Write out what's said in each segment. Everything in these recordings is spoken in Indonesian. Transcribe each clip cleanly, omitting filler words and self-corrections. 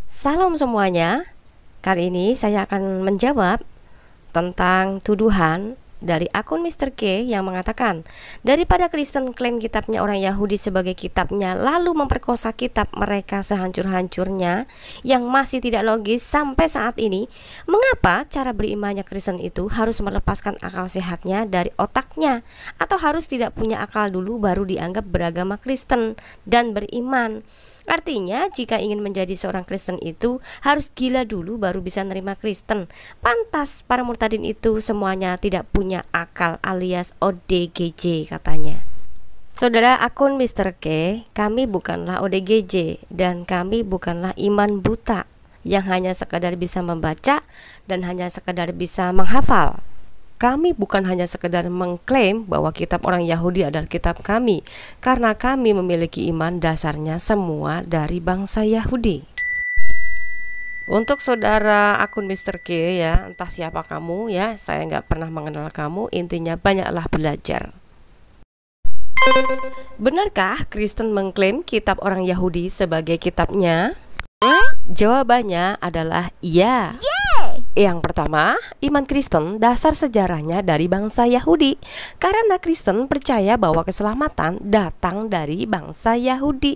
Salam semuanya. Kali ini saya akan menjawab tentang tuduhan dari akun Mr. K yang mengatakan, daripada Kristen klaim kitabnya orang Yahudi sebagai kitabnya lalu memperkosa kitab mereka sehancur-hancurnya yang masih tidak logis sampai saat ini, mengapa cara berimannya Kristen itu harus melepaskan akal sehatnya dari otaknya, atau harus tidak punya akal dulu baru dianggap beragama Kristen dan beriman? Artinya, jika ingin menjadi seorang Kristen itu harus gila dulu baru bisa nerima Kristen. Pantas para murtadin itu semuanya tidak punya akal alias ODGJ katanya. Saudara akun Mr. K, kami bukanlah ODGJ dan kami bukanlah iman buta yang hanya sekadar bisa membaca dan hanya sekadar bisa menghafal. Kami bukan hanya sekedar mengklaim bahwa kitab orang Yahudi adalah kitab kami, karena kami memiliki iman dasarnya semua dari bangsa Yahudi. Untuk saudara akun Mr. K ya, entah siapa kamu ya, saya nggak pernah mengenal kamu, intinya banyaklah belajar. Benarkah Kristen mengklaim kitab orang Yahudi sebagai kitabnya? Jawabannya adalah iya. Yang pertama, iman Kristen dasar sejarahnya dari bangsa Yahudi, karena Kristen percaya bahwa keselamatan datang dari bangsa Yahudi.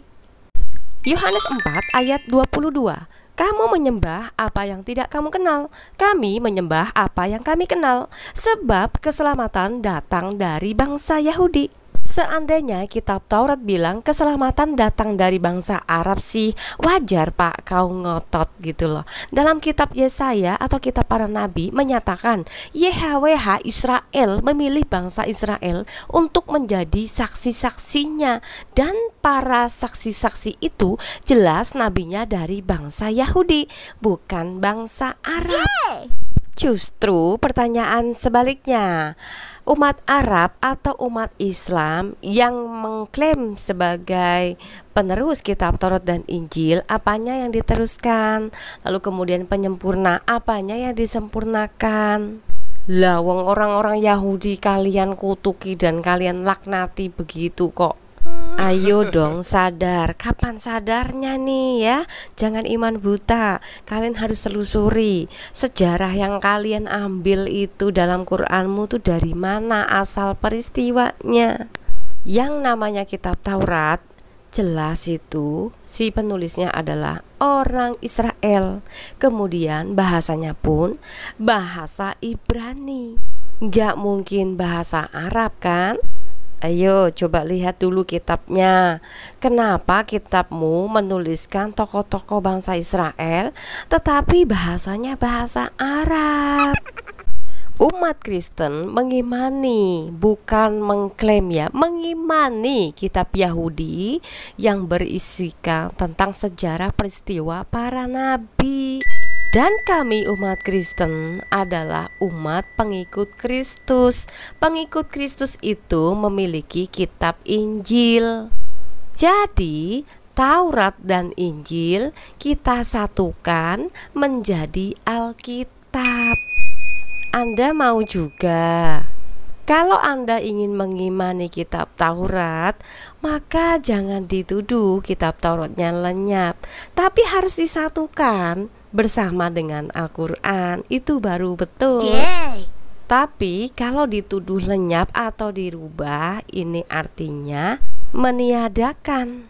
Yohanes 4 ayat 22. Kamu menyembah apa yang tidak kamu kenal, kami menyembah apa yang kami kenal, sebab keselamatan datang dari bangsa Yahudi. Seandainya kitab Taurat bilang keselamatan datang dari bangsa Arab sih, wajar Pak kau ngotot gitu loh. Dalam kitab Yesaya atau kitab para nabi menyatakan YHWH Israel memilih bangsa Israel untuk menjadi saksi-saksinya, dan para saksi-saksi itu jelas nabinya dari bangsa Yahudi, bukan bangsa Arab. Justru pertanyaan sebaliknya, umat Arab atau umat Islam yang mengklaim sebagai penerus kitab Taurat dan Injil, apanya yang diteruskan? Lalu kemudian penyempurna, apanya yang disempurnakan? Lah wong orang-orang Yahudi kalian kutuki dan kalian laknati begitu kok. Ayo dong sadar, kapan sadarnya nih ya? Jangan iman buta, kalian harus telusuri sejarah yang kalian ambil itu dalam Quranmu tuh dari mana asal peristiwanya. Yang namanya kitab Taurat, jelas itu si penulisnya adalah orang Israel. Kemudian bahasanya pun bahasa Ibrani, gak mungkin bahasa Arab kan? Ayo coba lihat dulu kitabnya. Kenapa kitabmu menuliskan tokoh-tokoh bangsa Israel tetapi bahasanya bahasa Arab? Umat Kristen mengimani, bukan mengklaim ya, mengimani kitab Yahudi yang berisikan tentang sejarah peristiwa para nabi. Dan kami umat Kristen adalah umat pengikut Kristus. Pengikut Kristus itu memiliki kitab Injil. Jadi Taurat dan Injil kita satukan menjadi Alkitab. Anda mau juga? Kalau Anda ingin mengimani kitab Taurat, maka jangan dituduh kitab Tauratnya lenyap, tapi harus disatukan bersama dengan Al-Quran, itu baru betul. Tapi kalau dituduh lenyap atau dirubah, ini artinya meniadakan.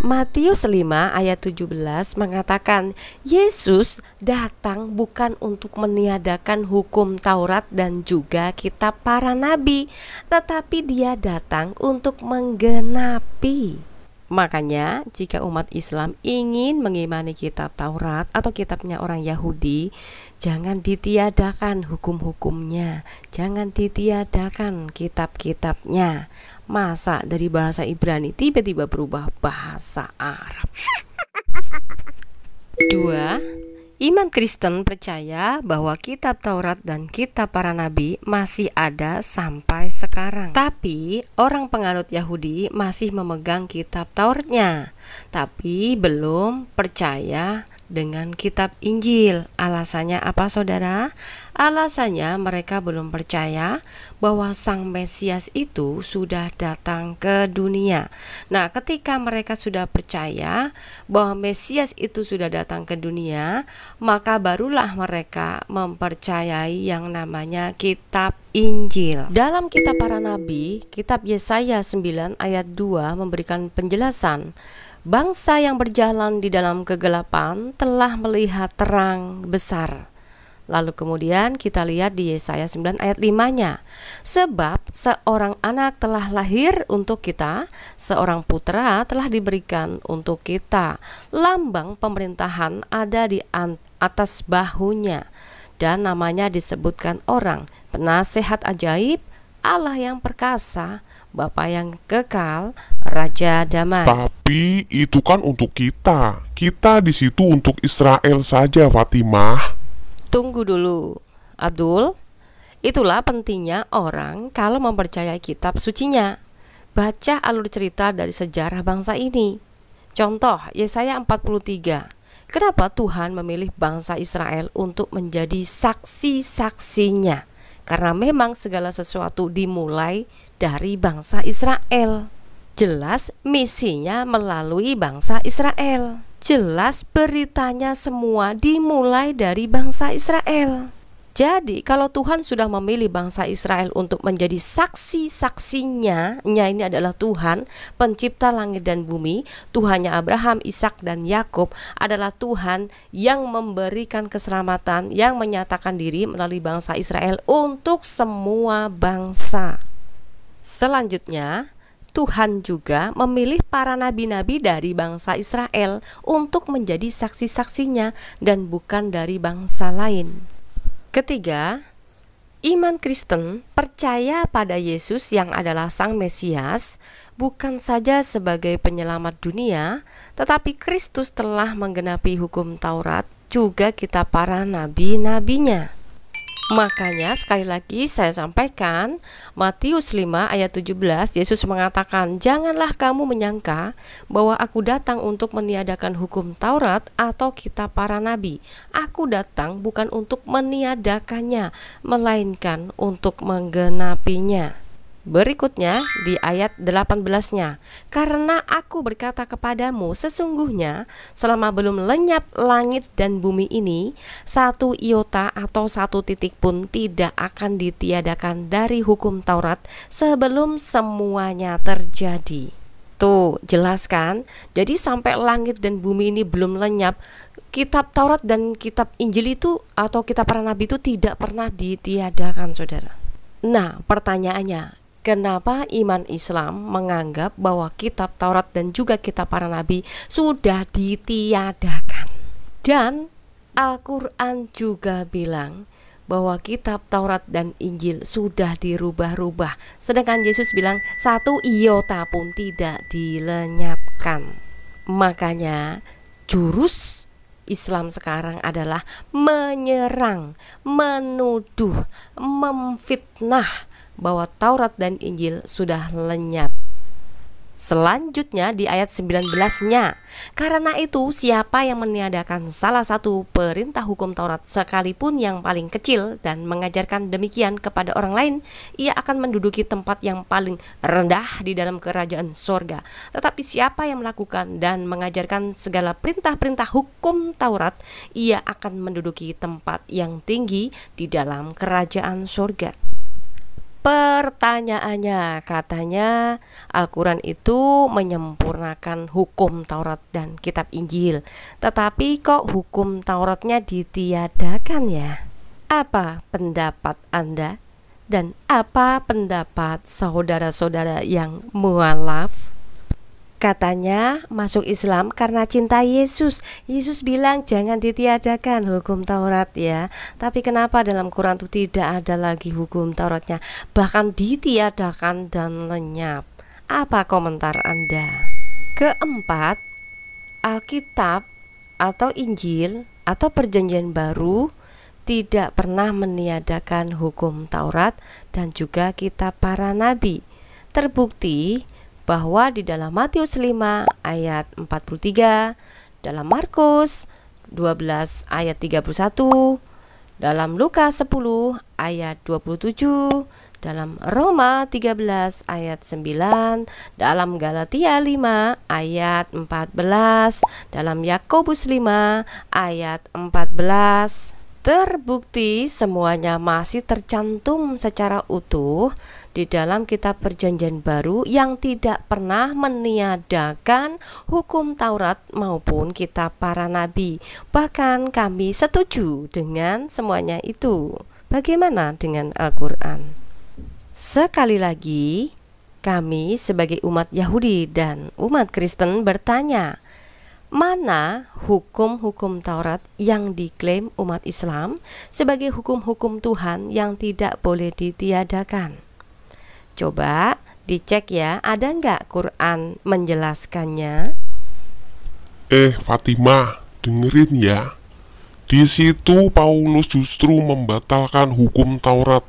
Matius 5 ayat 17 mengatakan Yesus datang bukan untuk meniadakan hukum Taurat dan juga kitab para nabi, tetapi dia datang untuk menggenapi. Makanya jika umat Islam ingin mengimani kitab Taurat atau kitabnya orang Yahudi, jangan ditiadakan hukum-hukumnya, jangan ditiadakan kitab-kitabnya. Masa dari bahasa Ibrani tiba-tiba berubah bahasa Arab? 2. Iman Kristen percaya bahwa kitab Taurat dan kitab para nabi masih ada sampai sekarang. Tapi orang penganut Yahudi masih memegang kitab Tauratnya, tapi belum percaya dengan kitab Injil. Alasannya apa, saudara? Alasannya mereka belum percaya bahwa Sang Mesias itu sudah datang ke dunia. Nah, ketika mereka sudah percaya bahwa Mesias itu sudah datang ke dunia, maka barulah mereka mempercayai yang namanya kitab Injil. Dalam kitab para nabi, kitab Yesaya 9 ayat 2 memberikan penjelasan, bangsa yang berjalan di dalam kegelapan telah melihat terang besar. Lalu kemudian kita lihat di Yesaya 9 ayat 5-nya. Sebab seorang anak telah lahir untuk kita, seorang putra telah diberikan untuk kita. Lambang pemerintahan ada di atas bahunya, dan namanya disebutkan orang Penasehat Ajaib, Allah yang perkasa, Bapa yang kekal, Raja Damai. Tapi itu kan untuk kita. Kita di situ untuk Israel saja, Fatimah. Tunggu dulu, Abdul. Itulah pentingnya orang kalau mempercayai kitab sucinya. Baca alur cerita dari sejarah bangsa ini. Contoh, Yesaya 43. Kenapa Tuhan memilih bangsa Israel untuk menjadi saksi-saksinya? Karena memang segala sesuatu dimulai dari bangsa Israel. Jelas misinya melalui bangsa Israel. Jelas beritanya semua dimulai dari bangsa Israel. Jadi kalau Tuhan sudah memilih bangsa Israel untuk menjadi saksi-saksinya, ini adalah Tuhan pencipta langit dan bumi, Tuhannya Abraham, Ishak dan Yakub, adalah Tuhan yang memberikan keselamatan, yang menyatakan diri melalui bangsa Israel untuk semua bangsa. Selanjutnya, Tuhan juga memilih para nabi-nabi dari bangsa Israel untuk menjadi saksi-saksinya dan bukan dari bangsa lain. Ketiga, iman Kristen percaya pada Yesus yang adalah Sang Mesias bukan saja sebagai penyelamat dunia, tetapi Kristus telah menggenapi hukum Taurat, juga kitab para nabi-nabinya. Makanya sekali lagi saya sampaikan Matius 5 ayat 17, Yesus mengatakan, janganlah kamu menyangka bahwa aku datang untuk meniadakan hukum Taurat atau kitab para nabi. Aku datang bukan untuk meniadakannya, melainkan untuk menggenapinya. Berikutnya di ayat 18-nya, karena aku berkata kepadamu, sesungguhnya selama belum lenyap langit dan bumi ini, satu iota atau satu titik pun tidak akan ditiadakan dari hukum Taurat sebelum semuanya terjadi. Tuh, jelas kan? Jadi sampai langit dan bumi ini belum lenyap, kitab Taurat dan kitab Injil itu atau kitab para nabi itu tidak pernah ditiadakan, saudara. Nah, pertanyaannya, kenapa iman Islam menganggap bahwa kitab Taurat dan juga kitab para nabi sudah ditiadakan? Dan Al-Quran juga bilang bahwa kitab Taurat dan Injil sudah dirubah-rubah, sedangkan Yesus bilang satu iota pun tidak dilenyapkan. Makanya jurus Islam sekarang adalah menyerang, menuduh, memfitnah bahwa Taurat dan Injil sudah lenyap. Selanjutnya di ayat 19-nya, karena itu siapa yang meniadakan salah satu perintah hukum Taurat sekalipun yang paling kecil dan mengajarkan demikian kepada orang lain, ia akan menduduki tempat yang paling rendah di dalam kerajaan sorga. Tetapi siapa yang melakukan dan mengajarkan segala perintah-perintah hukum Taurat, ia akan menduduki tempat yang tinggi di dalam kerajaan sorga. Pertanyaannya, katanya Al-Quran itu menyempurnakan hukum Taurat dan kitab Injil, tetapi kok hukum Tauratnya ditiadakan ya? Apa pendapat Anda? Dan apa pendapat saudara-saudara yang mualaf? Katanya masuk Islam karena cinta Yesus. Yesus bilang jangan ditiadakan hukum Taurat ya. Tapi kenapa dalam Quran itu tidak ada lagi hukum Tauratnya, bahkan ditiadakan dan lenyap? Apa komentar Anda? Keempat, Alkitab atau Injil atau Perjanjian Baru tidak pernah meniadakan hukum Taurat dan juga kitab para nabi. Terbukti bahwa di dalam Matius 5 ayat 43, dalam Markus 12 ayat 31, dalam Lukas 10 ayat 27, dalam Roma 13 ayat 9, dalam Galatia 5 ayat 14, dalam Yakobus 5 ayat 14. Terbukti semuanya masih tercantum secara utuh di dalam kitab Perjanjian Baru yang tidak pernah meniadakan hukum Taurat maupun kitab para nabi. Bahkan kami setuju dengan semuanya itu. Bagaimana dengan Al-Quran? Sekali lagi, kami sebagai umat Yahudi dan umat Kristen bertanya, mana hukum-hukum Taurat yang diklaim umat Islam sebagai hukum-hukum Tuhan yang tidak boleh ditiadakan? Coba dicek ya, ada nggak Quran menjelaskannya? Fatimah, dengerin ya. Di situ Paulus justru membatalkan hukum Taurat.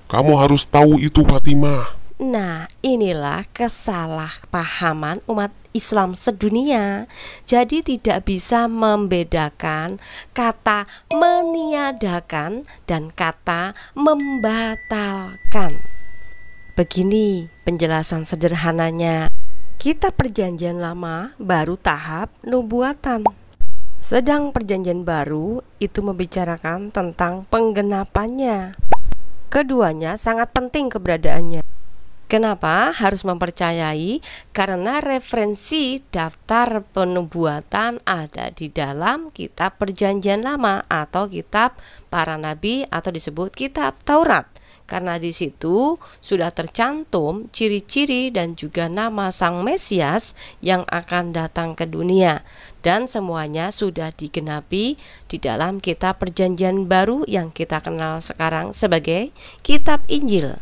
Kamu harus tahu itu, Fatimah. Nah, inilah kesalahpahaman umat Islam sedunia. Jadi tidak bisa membedakan kata meniadakan dan kata membatalkan. Begini penjelasan sederhananya. Kitab Perjanjian Lama baru tahap nubuatan, sedang Perjanjian Baru itu membicarakan tentang penggenapannya. Keduanya sangat penting keberadaannya. Kenapa harus mempercayai? Karena referensi daftar penubuatan ada di dalam kitab Perjanjian Lama atau kitab para nabi atau disebut kitab Taurat. Karena di situ sudah tercantum ciri-ciri dan juga nama Sang Mesias yang akan datang ke dunia, dan semuanya sudah digenapi di dalam kitab Perjanjian Baru yang kita kenal sekarang sebagai kitab Injil.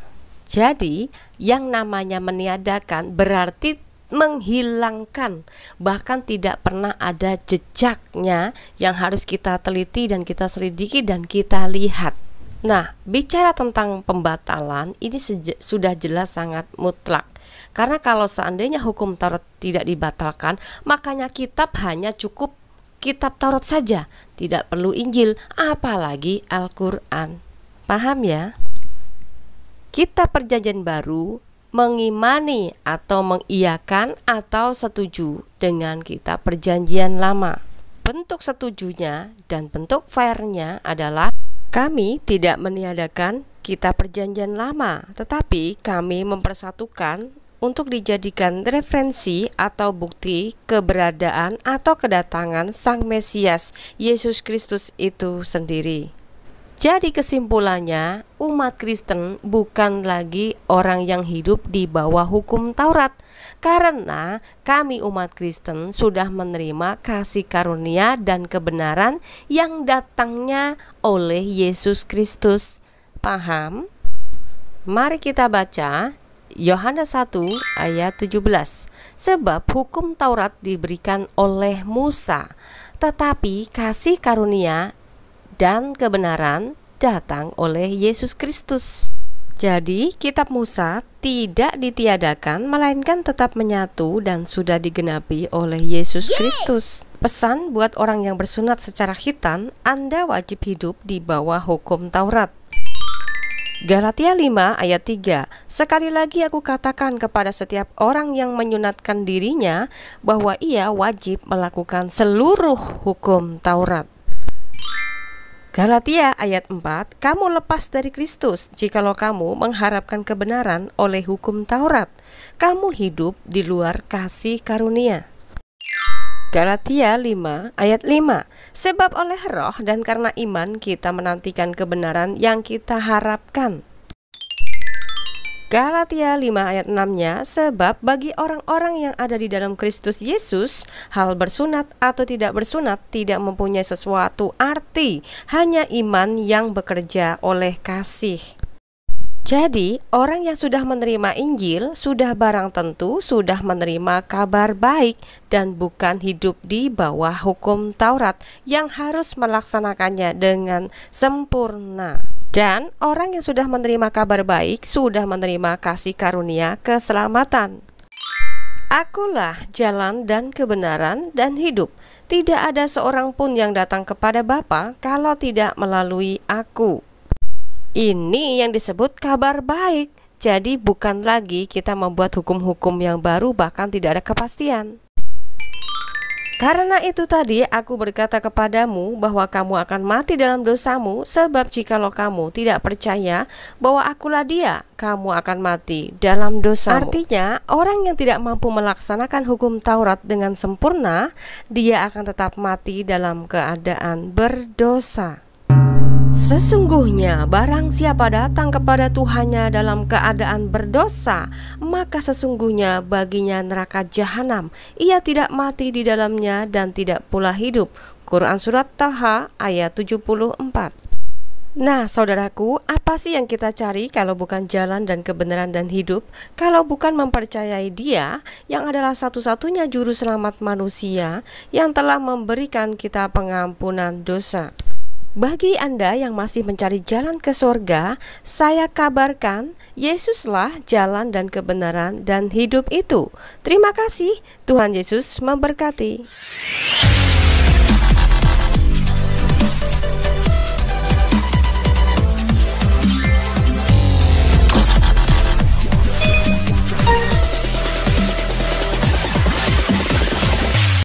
Jadi, yang namanya meniadakan berarti menghilangkan, bahkan tidak pernah ada jejaknya yang harus kita teliti dan kita selidiki dan kita lihat. Nah, bicara tentang pembatalan, ini sudah jelas sangat mutlak. Karena kalau seandainya hukum Taurat tidak dibatalkan, makanya kitab hanya cukup kitab Taurat saja, tidak perlu Injil, apalagi Al-Quran. Paham ya? Kitab Perjanjian Baru mengimani atau mengiyakan atau setuju dengan kitab Perjanjian Lama. Bentuk setujunya dan bentuk fairnya adalah kami tidak meniadakan kitab Perjanjian Lama, tetapi kami mempersatukan untuk dijadikan referensi atau bukti keberadaan atau kedatangan Sang Mesias Yesus Kristus itu sendiri. Jadi kesimpulannya, umat Kristen bukan lagi orang yang hidup di bawah hukum Taurat, karena kami umat Kristen sudah menerima kasih karunia dan kebenaran yang datangnya oleh Yesus Kristus. Paham? Mari kita baca Yohanes 1 ayat 17. Sebab hukum Taurat diberikan oleh Musa, tetapi kasih karunia dan kebenaran datang oleh Yesus Kristus. Jadi kitab Musa tidak ditiadakan, melainkan tetap menyatu dan sudah digenapi oleh Yesus Kristus. Pesan buat orang yang bersunat secara khitan, Anda wajib hidup di bawah hukum Taurat. Galatia 5 ayat 3. Sekali lagi aku katakan kepada setiap orang yang menyunatkan dirinya bahwa ia wajib melakukan seluruh hukum Taurat. Galatia ayat 4, kamu lepas dari Kristus jikalau kamu mengharapkan kebenaran oleh hukum Taurat. Kamu hidup di luar kasih karunia. Galatia 5 ayat 5, sebab oleh roh dan karena iman kita menantikan kebenaran yang kita harapkan. Galatia 5 ayat 6-nya, sebab bagi orang-orang yang ada di dalam Kristus Yesus, hal bersunat atau tidak bersunat tidak mempunyai sesuatu arti, hanya iman yang bekerja oleh kasih. Jadi, orang yang sudah menerima Injil, sudah barang tentu sudah menerima kabar baik dan bukan hidup di bawah hukum Taurat yang harus melaksanakannya dengan sempurna. Dan orang yang sudah menerima kabar baik sudah menerima kasih karunia keselamatan. Akulah jalan dan kebenaran dan hidup. Tidak ada seorang pun yang datang kepada Bapa kalau tidak melalui aku. Ini yang disebut kabar baik. Jadi bukan lagi kita membuat hukum-hukum yang baru, bahkan tidak ada kepastian. Karena itu tadi aku berkata kepadamu bahwa kamu akan mati dalam dosamu, sebab jikalau kamu tidak percaya bahwa akulah Dia, kamu akan mati dalam dosamu. Artinya, orang yang tidak mampu melaksanakan hukum Taurat dengan sempurna, dia akan tetap mati dalam keadaan berdosa. Sesungguhnya barang siapa datang kepada Tuhannya dalam keadaan berdosa, maka sesungguhnya baginya neraka jahanam. Ia tidak mati di dalamnya dan tidak pula hidup. Quran Surat Taha ayat 74. Nah, saudaraku, apa sih yang kita cari kalau bukan jalan dan kebenaran dan hidup? Kalau bukan mempercayai Dia yang adalah satu-satunya juru selamat manusia yang telah memberikan kita pengampunan dosa. Bagi Anda yang masih mencari jalan ke surga, saya kabarkan Yesuslah jalan dan kebenaran dan hidup itu. Terima kasih, Tuhan Yesus memberkati.